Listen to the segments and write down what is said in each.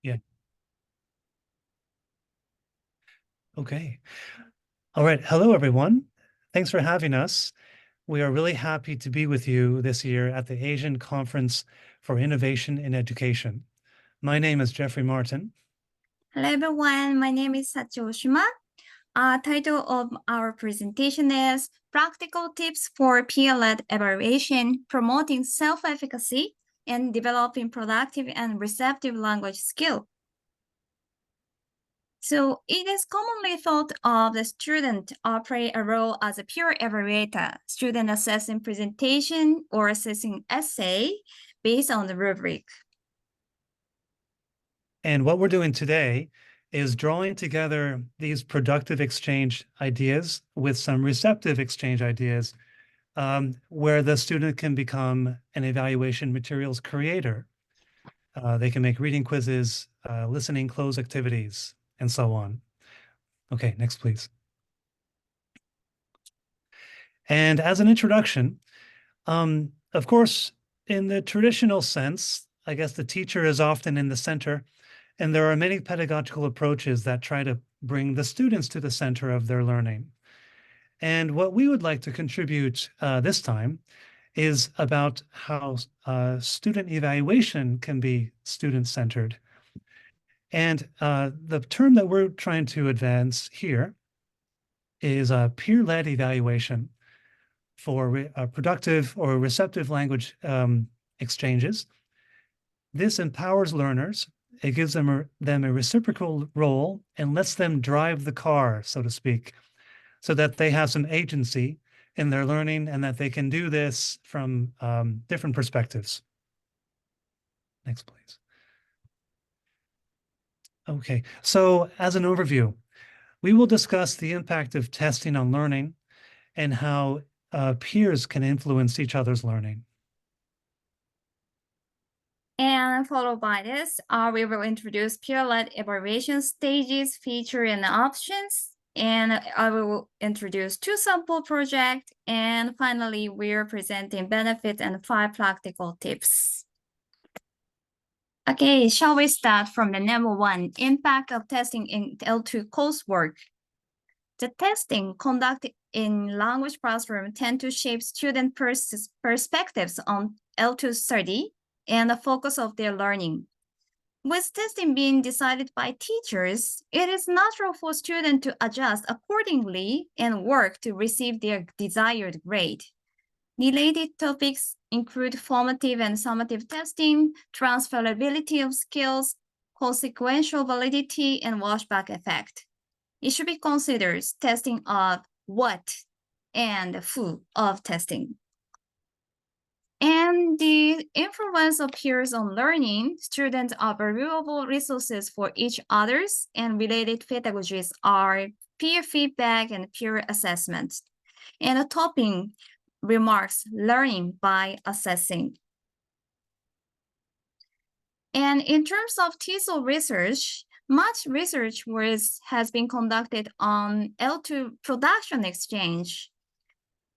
Yeah. Okay. All right. Hello, everyone. Thanks for having us. We are really happy to be with you this year at the Asian Conference for Innovation in Education. My name is Jeffrey Martin. Hello everyone, my name is Sachi Oshima. Title of our presentation is Practical Tips for Peer-Led Evaluation, Promoting Self-Efficacy and Developing Productive and Receptive Language Skill. So it is commonly thought of the student play a role as a peer evaluator, student assessing presentation or assessing essay based on the rubric. And what we're doing today is drawing together these productive exchange ideas with some receptive exchange ideas, where the student can become an evaluation materials creator. They can make reading quizzes, listening cloze activities, and so on. Okay, next, please. And as an introduction, of course, in the traditional sense, I guess the teacher is often in the center, and there are many pedagogical approaches that try to bring the students to the center of their learning. And what we would like to contribute this time is about how student evaluation can be student-centered. And the term that we're trying to advance here is peer-led evaluation for productive or receptive language exchanges. This empowers learners. It gives them a reciprocal role and lets them drive the car, so to speak, so that they have some agency in their learning and that they can do this from different perspectives. Next, please. Okay, so as an overview, we will discuss the impact of testing on learning and how peers can influence each other's learning. And followed by this, we will introduce peer-led evaluation stages, features, and options. And I will introduce 2 sample projects. And finally, we're presenting benefits and 5 practical tips. Okay, shall we start from the number 1, impact of testing in L2 coursework. The testing conducted in language classroom tend to shape student perspectives on L2 study and the focus of their learning. With testing being decided by teachers, it is natural for students to adjust accordingly and work to receive their desired grade. Related topics include formative and summative testing, transferability of skills, consequential validity, and washback effect. It should be considered testing of what and who of testing. And the influence of peers on learning, students are valuable resources for each others, and related pedagogies are peer feedback and peer assessment. And a topic remarks learning by assessing. And in terms of TESOL research, much research has been conducted on L2 production exchange.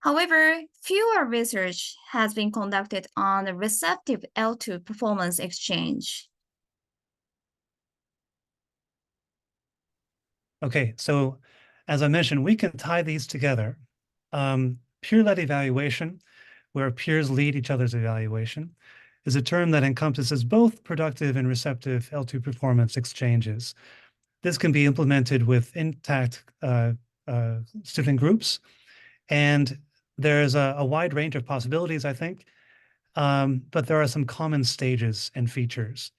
However, fewer research has been conducted on the receptive L2 performance exchange. Okay, so as I mentioned, we can tie these together. Peer-led evaluation, where peers lead each other's evaluation, is a term that encompasses both productive and receptive L2 performance exchanges. This can be implemented with intact student groups, and there's a wide range of possibilities, I think, but there are some common stages and features.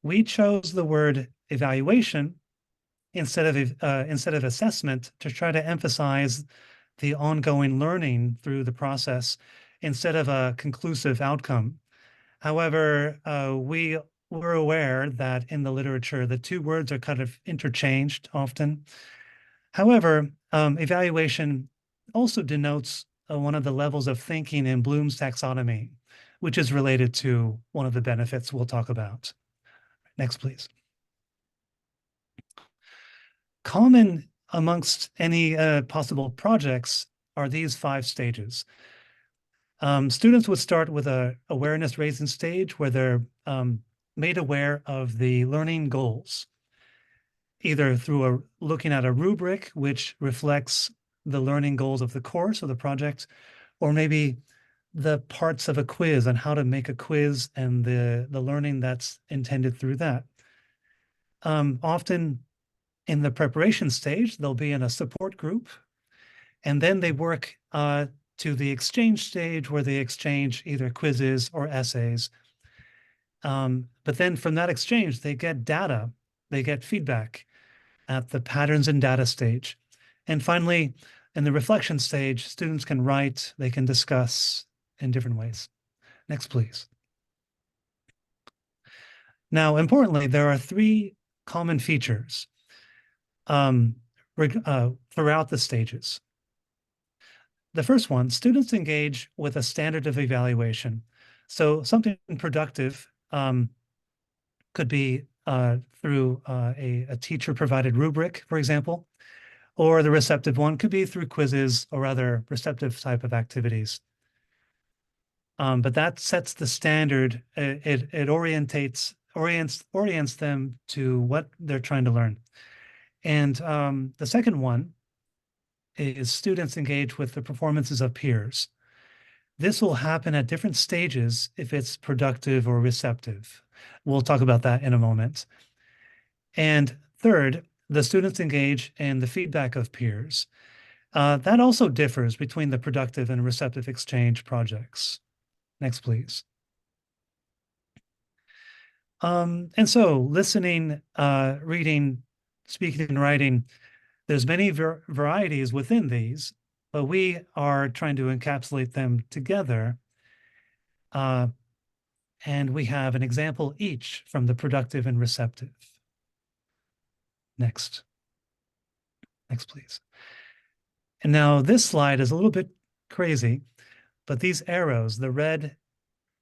We chose the word evaluation instead of assessment to try to emphasize the ongoing learning through the process instead of a conclusive outcome. However, we were aware that in the literature, the 2 words are kind of interchanged often. However, evaluation also denotes one of the levels of thinking in Bloom's taxonomy, which is related to one of the benefits we'll talk about. Next, please. Common amongst any possible projects are these 5 stages. Students would start with a awareness raising stage where they're made aware of the learning goals, either through looking at a rubric, which reflects the learning goals of the course or the project, or maybe the parts of a quiz and how to make a quiz and the learning that's intended through that. Often in the preparation stage, they'll be in a support group, and then they work to the exchange stage where they exchange either quizzes or essays. But then from that exchange, they get data, they get feedback at the patterns and data stage. And finally, in the reflection stage, students can write, they can discuss in different ways. Next, please. Now, importantly, there are three common features throughout the stages. The first one, students engage with a standard of evaluation. So something productive could be through a teacher-provided rubric, for example, or the receptive one could be through quizzes or other receptive type of activities. But that sets the standard. It orients them to what they're trying to learn. And the second one is students engage with the performances of peers. This will happen at different stages if it's productive or receptive. We'll talk about that in a moment. And third, the students engage in the feedback of peers. That also differs between the productive and receptive exchange projects. Next, please. And so listening, reading, speaking, and writing, there's many varieties within these, but we are trying to encapsulate them together. And we have an example each from the productive and receptive. Next. Next, please. And now this slide is a little bit crazy, but these arrows, the red,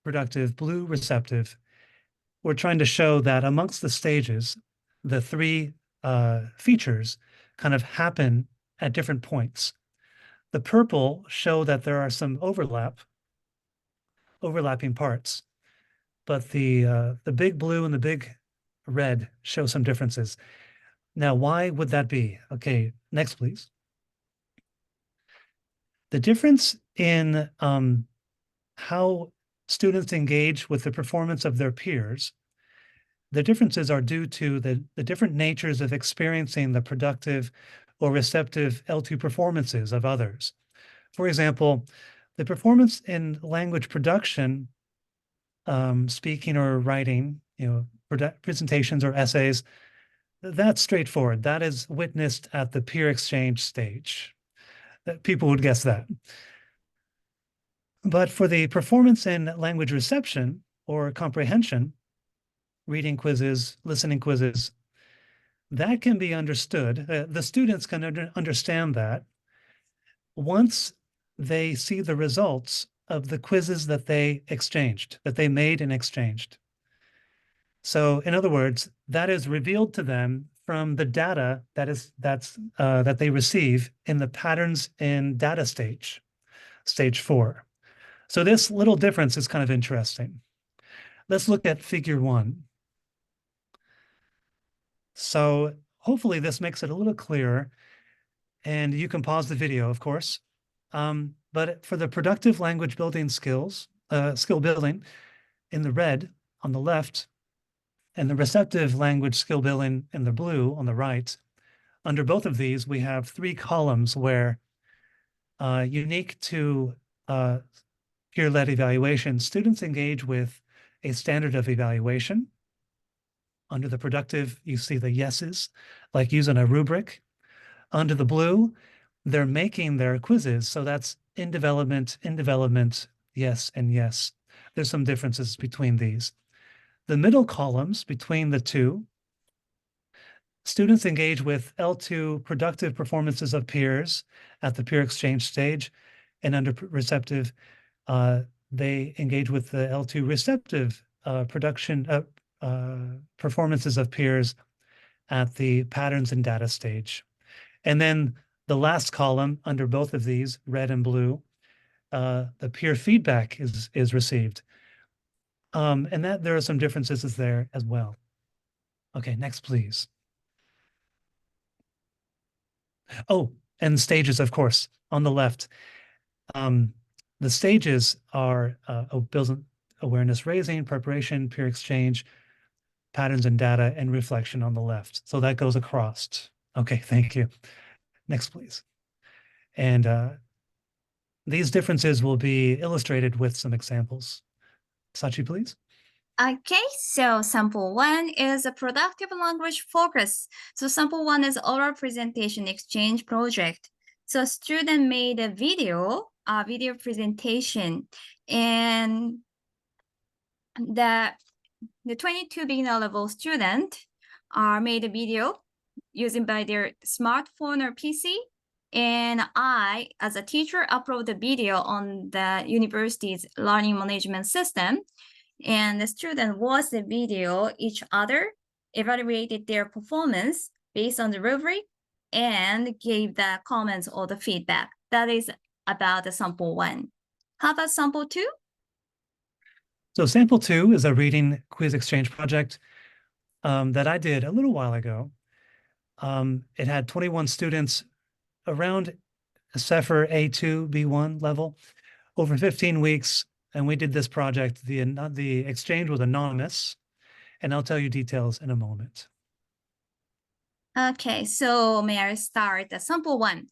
productive, blue, receptive, we're trying to show that amongst the stages, the three features kind of happen at different points. The purple show that there are some overlapping parts, but the big blue and the big red show some differences. Now, why would that be? Okay, next, please. The difference in how students engage with the performance of their peers, the differences are due to the different natures of experiencing the productive or receptive L2 performances of others. For example, the performance in language production, speaking or writing, presentations or essays, that's straightforward. That is witnessed at the peer exchange stage. People would guess that. But for the performance in language reception or comprehension, reading quizzes, listening quizzes, that can be understood. The students can understand that once they see the results of the quizzes that they exchanged, that they made and exchanged. So in other words, that is revealed to them from the data that they receive in the patterns in data stage 4. So this little difference is kind of interesting. Let's look at figure 1. So hopefully this makes it a little clearer, and you can pause the video, of course. But for the productive language building skills, skill building in the red on the left, and the receptive language skill building in the blue on the right, under both of these, we have 3 columns where unique to peer-led evaluation, students engage with a standard of evaluation. Under the productive, you see the yeses, like using a rubric. Under the blue, they're making their quizzes. So that's in development, yes, and yes. There's some differences between these. The middle columns between the two, students engage with L2 productive performances of peers at the peer exchange stage, and under receptive, they engage with the L2 receptive performances of peers at the patterns and data stage. And then the last column under both of these, red and blue, the peer feedback is received. And that there are some differences there as well. Okay, next, please. Oh, and stages, of course, on the left. The stages are build awareness raising, preparation, peer exchange, patterns and data, and reflection on the left. So that goes across. Okay, thank you. Next, please. And these differences will be illustrated with some examples. Sachi, please. Okay, so sample one is a productive language focus. So sample one is oral presentation exchange project. So student made a video presentation, and the 22 beginner level student made a video using by their smartphone or PC. And I, as a teacher, upload the video on the university's learning management system. And the student watched the video, each other, evaluated their performance based on the rubric, and gave the comments or the feedback. That is about the sample one. How about sample two? So sample two is a reading quiz exchange project that I did a little while ago. It had 21 students around a CEFR A2, B1 level over 15 weeks. And we did this project. The exchange was anonymous, and I'll tell you details in a moment. Okay, so may I start the sample one?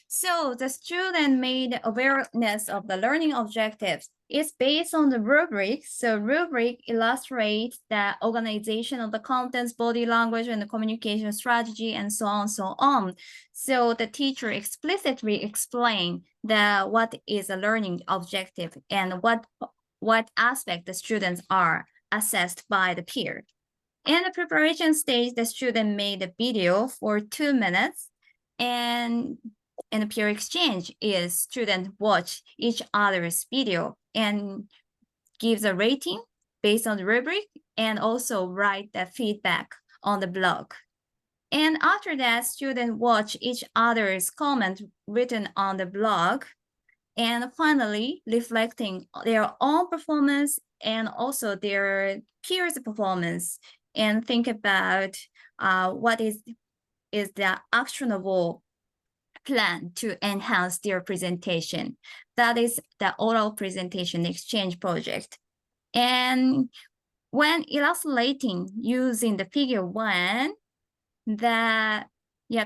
So the student made awareness of the learning objectives. It's based on the rubric. So rubric illustrates the organization of the contents, body language, and the communication strategy, and so on, so on. So the teacher explicitly explained what is a learning objective and what aspect the students are assessed by the peer. In the preparation stage, the student made a video for 2 minutes, and in the peer exchange is student watch each other's video and gives a rating based on the rubric, and also write the feedback on the blog. And after that, student watch each other's comment written on the blog, and finally reflecting their own performance and also their peers' performance, and think about what is the actionable plan to enhance their presentation. That is the oral presentation exchange project. And when illustrating using the figure one, the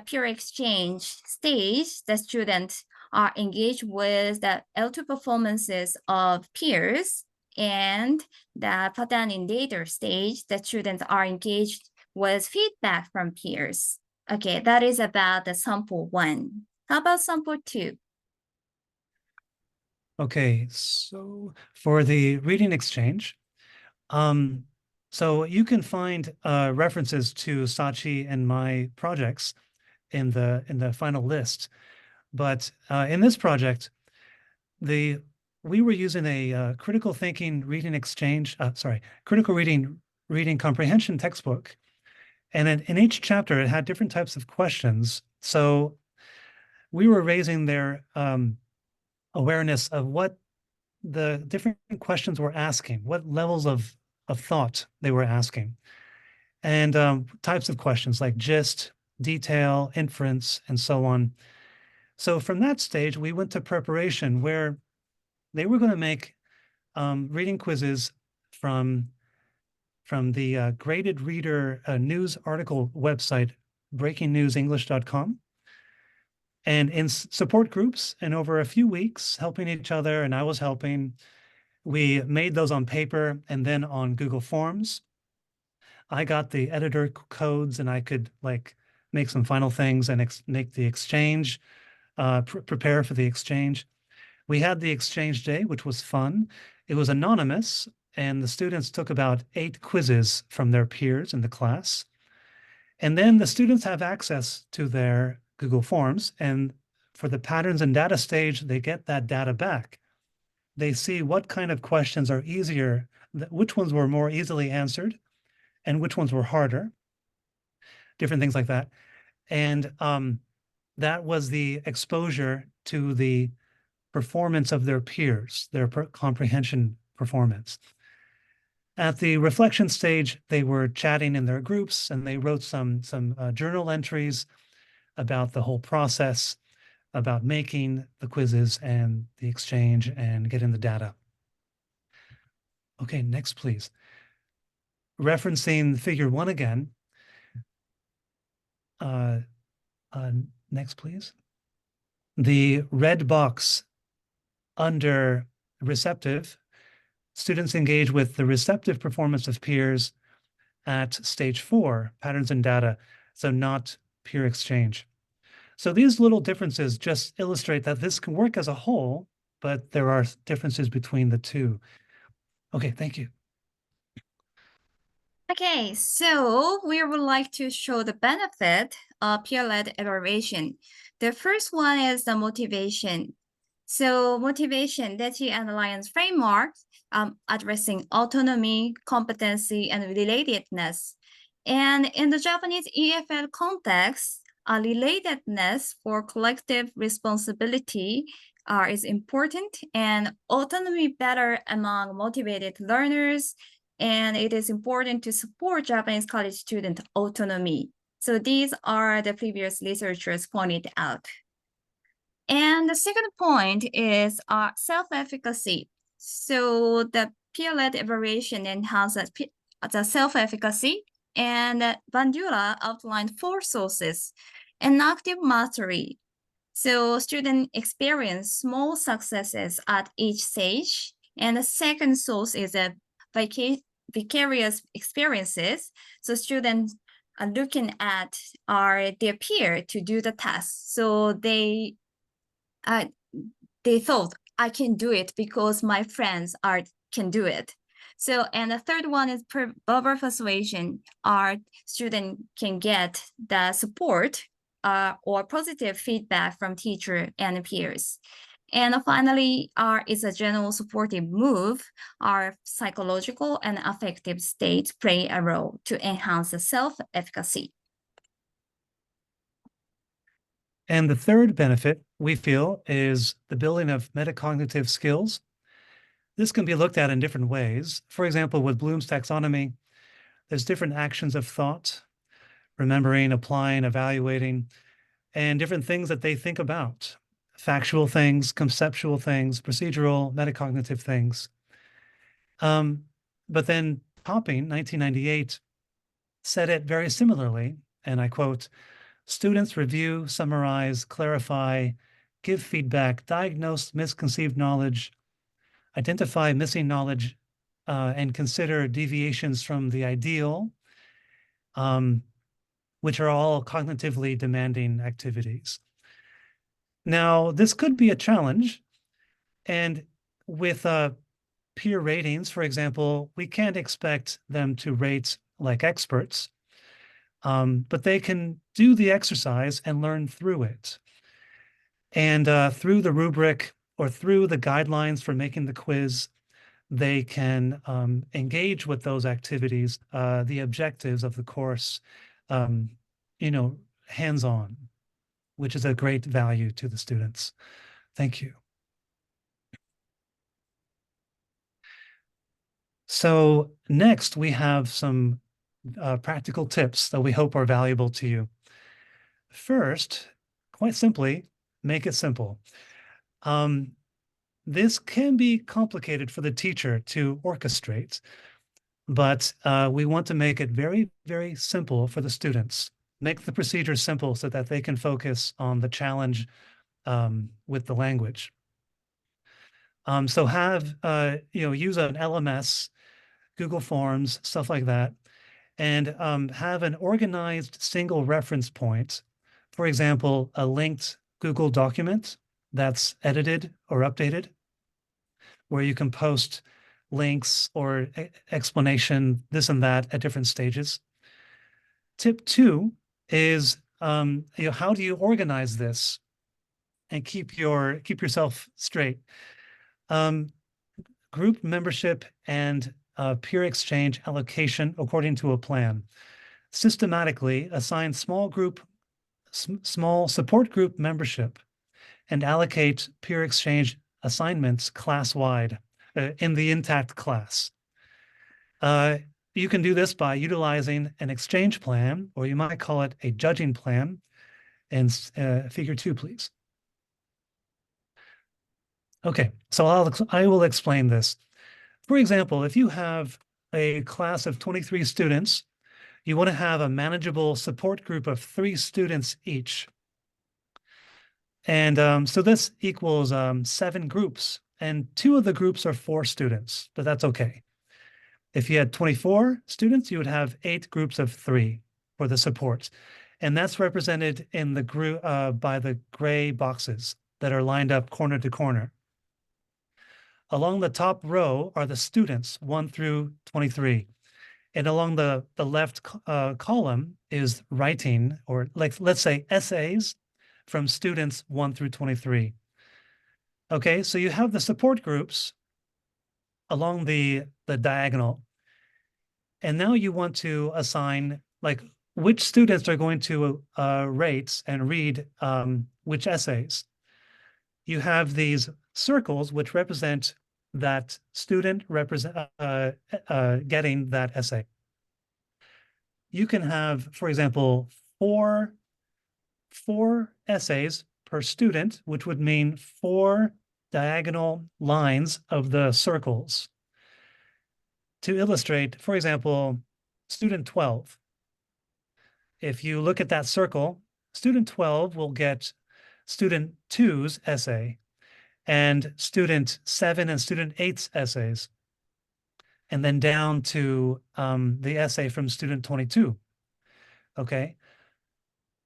peer exchange stage, the students are engaged with the L2 performances of peers, and the pattern in data stage, the students are engaged with feedback from peers. Okay, that is about the sample one. How about sample two? Okay, so for the reading exchange, so you can find references to Sachi and my projects in the final list. But in this project, we were using a critical thinking reading exchange, critical reading comprehension textbook. And in each chapter, it had different types of questions. So we were raising their awareness of what the different questions were asking, what levels of thought they were asking, and types of questions like gist, detail, inference, and so on. So from that stage, we went to preparation, where they were going to make reading quizzes from the graded reader news article website, breakingnewsenglish.com. And in support groups, and over a few weeks, helping each other, and I was helping, we made those on paper and then on Google Forms. I got the editor codes, and I could make some final things and make the exchange, prepare for the exchange. We had the exchange day, which was fun. It was anonymous, and the students took about 8 quizzes from their peers in the class. And then the students have access to their Google Forms, and for the patterns and data stage, they get that data back. They see what kind of questions are easier, which ones were more easily answered, and which ones were harder, different things like that. And that was the exposure to the performance of their peers, their comprehension performance. At the reflection stage, they were chatting in their groups and they wrote some journal entries about the whole process, about making the quizzes and the exchange and getting the data. Okay, next, please. Referencing figure 1 again. Next, please. The red box under receptive, students engage with the receptive performance of peers at stage 4, patterns and data, so not peer exchange. So these little differences just illustrate that this can work as a whole, but there are differences between the two. Okay, thank you. Okay, so we would like to show the benefit of peer-led evaluation. The first one is the motivation. So motivation, Dechi and Alliance framework, addressing autonomy, competency, and relatedness. And in the Japanese EFL context, relatedness for collective responsibility is important, and autonomy better among motivated learners. And it is important to support Japanese college student autonomy. So these are the previous researchers pointed out. And the second point is self-efficacy. So the peer-led evaluation enhances the self-efficacy, and Bandura outlined 4 sources. And active mastery. So students experience small successes at each stage. And the second source is a vicarious experiences. So students are looking at their peer to do the task. So they thought, I can do it because my friends can do it. So, and the third one is verbal persuasion. Our student can get the support or positive feedback from teacher and peers. And finally, is a general supportive move. Our psychological and affective states play a role to enhance the self-efficacy. And the third benefit we feel is the building of metacognitive skills. This can be looked at in different ways. For example, with Bloom's taxonomy, there's different actions of thought, remembering, applying, evaluating, and different things that they think about. Factual things, conceptual things, procedural, metacognitive things. But then Topping, 1998, said it very similarly, and I quote, students review, summarize, clarify, give feedback, diagnose misconceived knowledge, identify missing knowledge, and consider deviations from the ideal, which are all cognitively demanding activities. Now, this could be a challenge, and with peer ratings, for example, we can't expect them to rate like experts, but they can do the exercise and learn through it. And through the rubric or through the guidelines for making the quiz, they can engage with those activities, the objectives of the course, hands-on, which is a great value to the students. Thank you. So next, we have some practical tips that we hope are valuable to you. First, quite simply, make it simple. This can be complicated for the teacher to orchestrate, but we want to make it very, very simple for the students. Make the procedure simple so that they can focus on the challenge with the language. So have, use an LMS, Google Forms, stuff like that, and have an organized single reference point. For example, a linked Google document that's edited or updated, where you can post links or explanation, this and that at different stages. Tip 2 is, how do you organize this and keep yourself straight? Group membership and peer exchange allocation according to a plan. Systematically assign small support group membership and allocate peer exchange assignments class-wide in the intact class. You can do this by utilizing an exchange plan, or you might call it a judging plan. And figure 2, please. Okay, so I will explain this. For example, if you have a class of 23 students, you want to have a manageable support group of 3 students each. And so this equals 7 groups, and 2 of the groups are 4 students, but that's okay. If you had 24 students, you would have 8 groups of 3 for the support. And that's represented in the group by the gray boxes that are lined up corner to corner. Along the top row are the students 1 through 23. And along the left column is writing, or like, let's say essays from students 1 through 23. Okay, so you have the support groups along the diagonal. And now you want to assign like which students are going to rate and read which essays. You have these circles which represent that student getting that essay. You can have, for example, four essays per student, which would mean 4 diagonal lines of the circles. To illustrate, for example, student 12. If you look at that circle, student 12 will get student 2's essay and student 7 and student 8's essays, and then down to the essay from student 22, okay?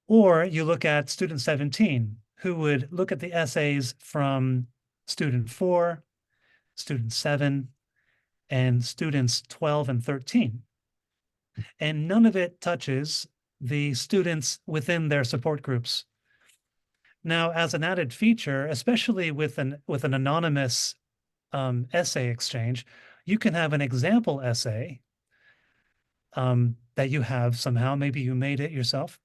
Or you look at student 17, who would look at the essays from student 4, student 7, and students 12 and 13. And none of it touches the students within their support groups. Now, as an added feature, especially with an anonymous essay exchange, you can have an example essay that you have somehow. Maybe you made it yourself.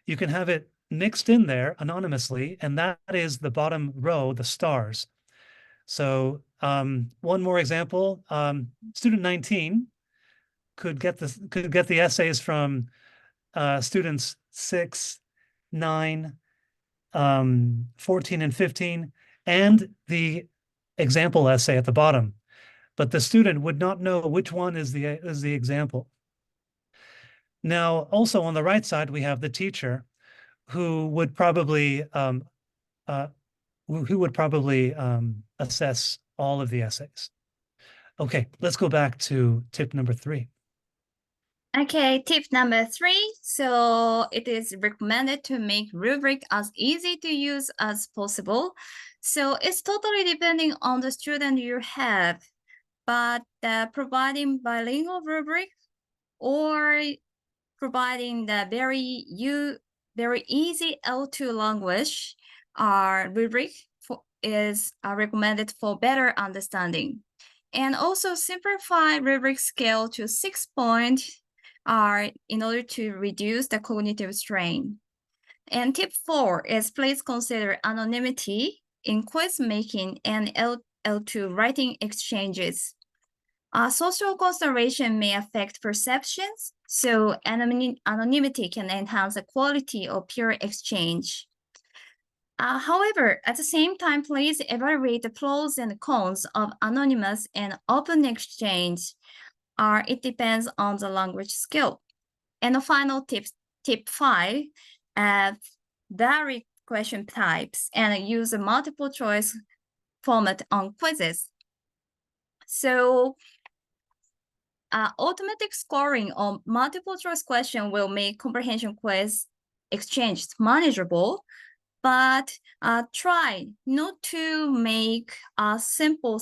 You can have it mixed in there anonymously, and that is the bottom row, the stars. So one more example, student 19 could get the essays from students 6, 9, 14, and 15, and the example essay at the bottom. But the student would not know which one is the example. Now, also on the right side, we have the teacher who would probably assess all of the essays. Okay, let's go back to tip number 3. Okay, tip number 3. So it is recommended to make rubric as easy to use as possible. So it's totally depending on the student you have, but providing bilingual rubric or providing the very easy L2 language rubric is recommended for better understanding. And also simplify rubric scale to 6 points in order to reduce the cognitive strain. And tip 4 is please consider anonymity in quiz making and L2 writing exchanges. Social consideration may affect perceptions, so anonymity can enhance the quality of peer exchange. However, at the same time, please evaluate the pros and cons of anonymous and open exchange. It depends on the language skill. And the final tip 5, vary question types and use a multiple choice format on quizzes. So automatic scoring on multiple choice question will make comprehension quiz exchange manageable, but try not to make a simple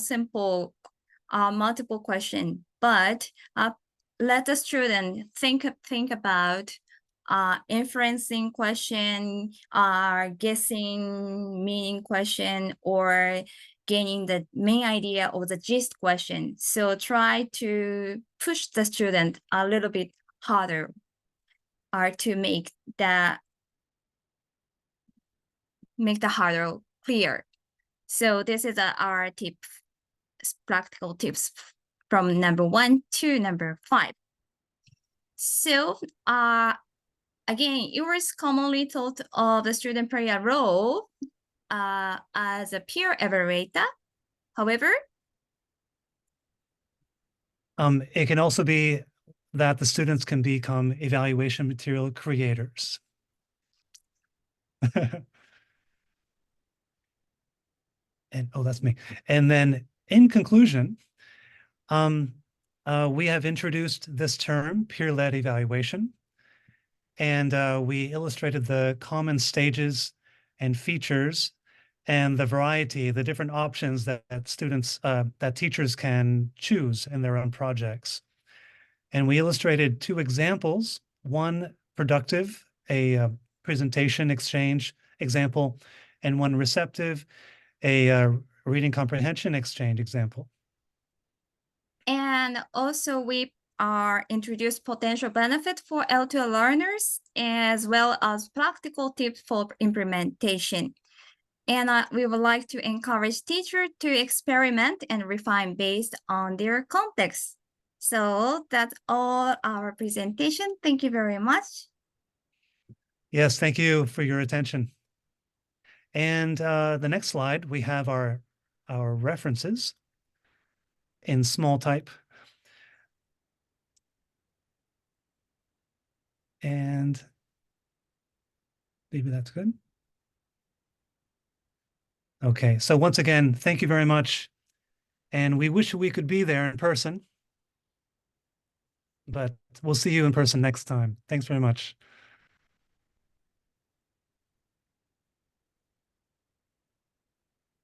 multiple question, but let the student think about inferencing question, guessing meaning question, or gaining the main idea of the gist question. So try to push the student a little bit harder to make the hurdle clear. So this is our practical tips from number 1 to number 5. So again, it was commonly thought of the student play a role as a peer evaluator. However, it can also be that the students can become evaluation material creators. And oh, that's me. And then in conclusion, we have introduced this term, peer-led evaluation, and we illustrated the common stages and features and the variety, the different options that students, that teachers can choose in their own projects. And we illustrated 2 examples, one productive, a presentation exchange example, and one receptive, a reading comprehension exchange example. and also we are introduced potential benefit for L2 learners as well as practical tips for implementation. And we would like to encourage teachers to experiment and refine based on their context. So that's all our presentation. Thank you very much. Yes, thank you for your attention. And the next slide, we have our references in small type. And maybe that's good. Okay, so once again, thank you very much. And we wish we could be there in person, but we'll see you in person next time. Thanks very much.